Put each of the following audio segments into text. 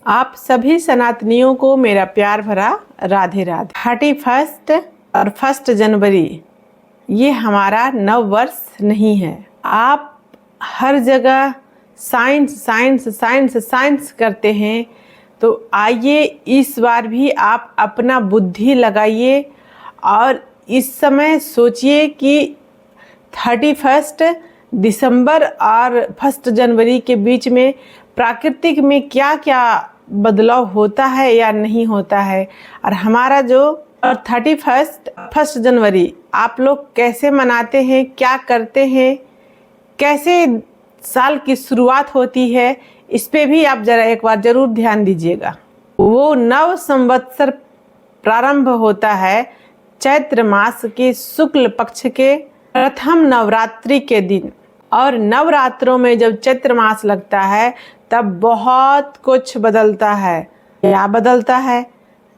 आप सभी सनातनियों को मेरा प्यार भरा राधे राधे। 31 और 1 जनवरी ये हमारा नव वर्ष नहीं है। आप हर जगह साइंस साइंस साइंस साइंस करते हैं, तो आइए इस बार भी आप अपना बुद्धि लगाइए और इस समय सोचिए कि 31 दिसंबर और 1 जनवरी के बीच में प्राकृतिक में क्या क्या बदलाव होता है या नहीं होता है, और हमारा जो 1 जनवरी आप लोग कैसे मनाते हैं, क्या करते हैं, कैसे साल की शुरुआत होती है, इस पे भी आप जरा एक बार जरूर ध्यान दीजिएगा। वो नव संवत्सर प्रारंभ होता है चैत्र मास के शुक्ल पक्ष के प्रथम नवरात्रि के दिन, और नवरात्रों में जब चैत्र मास लगता है तब बहुत कुछ बदलता है। क्या बदलता है?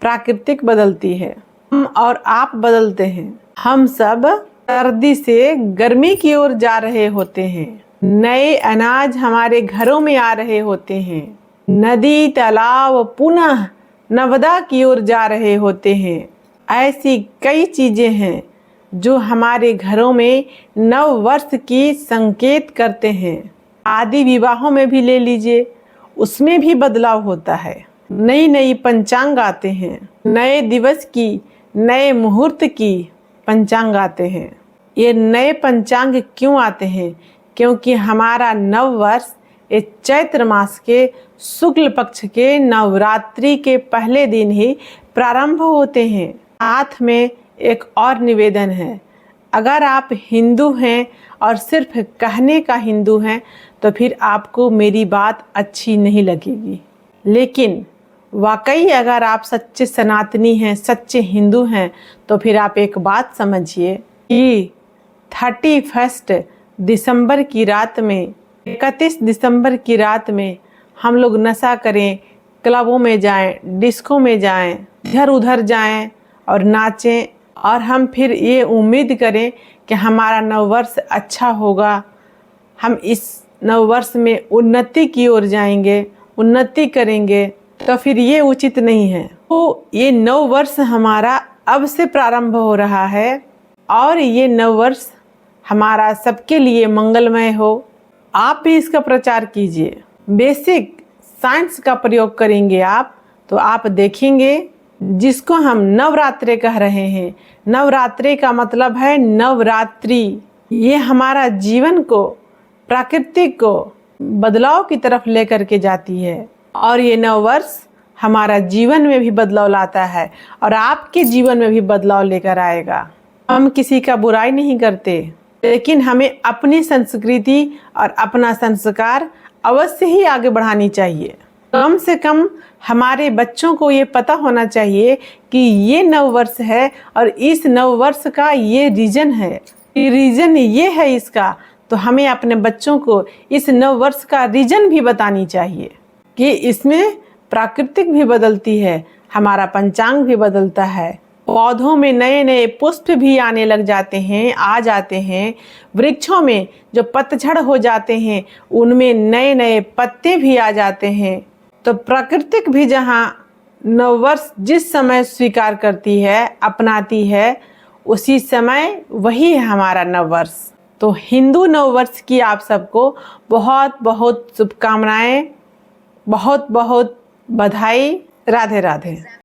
प्राकृतिक बदलती है, हम और आप बदलते हैं। हम सब सर्दी से गर्मी की ओर जा रहे होते हैं, नए अनाज हमारे घरों में आ रहे होते हैं, नदी तालाब पुनः नवदा की ओर जा रहे होते हैं। ऐसी कई चीजें हैं जो हमारे घरों में नव वर्ष की संकेत करते हैं। आदि विवाहों में भी ले लीजिए, उसमें भी बदलाव होता है। नई नई पंचांग आते हैं, नए दिवस की, नए मुहूर्त की पंचांग आते हैं। ये नए पंचांग क्यों आते हैं? क्योंकि हमारा नव वर्ष इस चैत्र मास के शुक्ल पक्ष के नवरात्रि के पहले दिन ही प्रारंभ होते हैं। साथ में एक और निवेदन है, अगर आप हिंदू हैं और सिर्फ कहने का हिंदू हैं तो फिर आपको मेरी बात अच्छी नहीं लगेगी, लेकिन वाकई अगर आप सच्चे सनातनी हैं, सच्चे हिंदू हैं, तो फिर आप एक बात समझिए कि 31 दिसंबर की रात में, 31 दिसंबर की रात में हम लोग नशा करें, क्लबों में जाएं, डिस्को में जाएं, इधर उधर जाएं और नाचें, और हम फिर ये उम्मीद करें कि हमारा नववर्ष अच्छा होगा, हम इस नववर्ष में उन्नति की ओर जाएंगे, उन्नति करेंगे, तो फिर ये उचित नहीं है। तो ये नववर्ष हमारा अब से प्रारंभ हो रहा है और ये नववर्ष हमारा सबके लिए मंगलमय हो। आप भी इसका प्रचार कीजिए। बेसिक साइंस का प्रयोग करेंगे आप, तो आप देखेंगे जिसको हम नवरात्रे कह रहे हैं, नवरात्रे का मतलब है नवरात्रि। ये हमारा जीवन को, प्राकृतिक को बदलाव की तरफ लेकर के जाती है, और ये नववर्ष हमारा जीवन में भी बदलाव लाता है और आपके जीवन में भी बदलाव लेकर आएगा। हम किसी का बुराई नहीं करते, लेकिन हमें अपनी संस्कृति और अपना संस्कार अवश्य ही आगे बढ़ानी चाहिए। कम से कम हमारे बच्चों को ये पता होना चाहिए कि ये नववर्ष है और इस नववर्ष का ये रीजन है, रीजन ये है इसका, तो हमें अपने बच्चों को इस नववर्ष का रीजन भी बतानी चाहिए कि इसमें प्राकृतिक भी बदलती है, हमारा पंचांग भी बदलता है, पौधों में नए नए पुष्प भी आने लग जाते हैं, आ जाते हैं, वृक्षों में जो पतझड़ हो जाते हैं उनमें नए नए पत्ते भी आ जाते हैं। तो प्राकृतिक भी जहाँ नववर्ष जिस समय स्वीकार करती है, अपनाती है, उसी समय वही है हमारा नववर्ष। तो हिंदू नववर्ष की आप सबको बहुत बहुत शुभकामनाएं, बहुत बहुत बधाई। राधे राधे।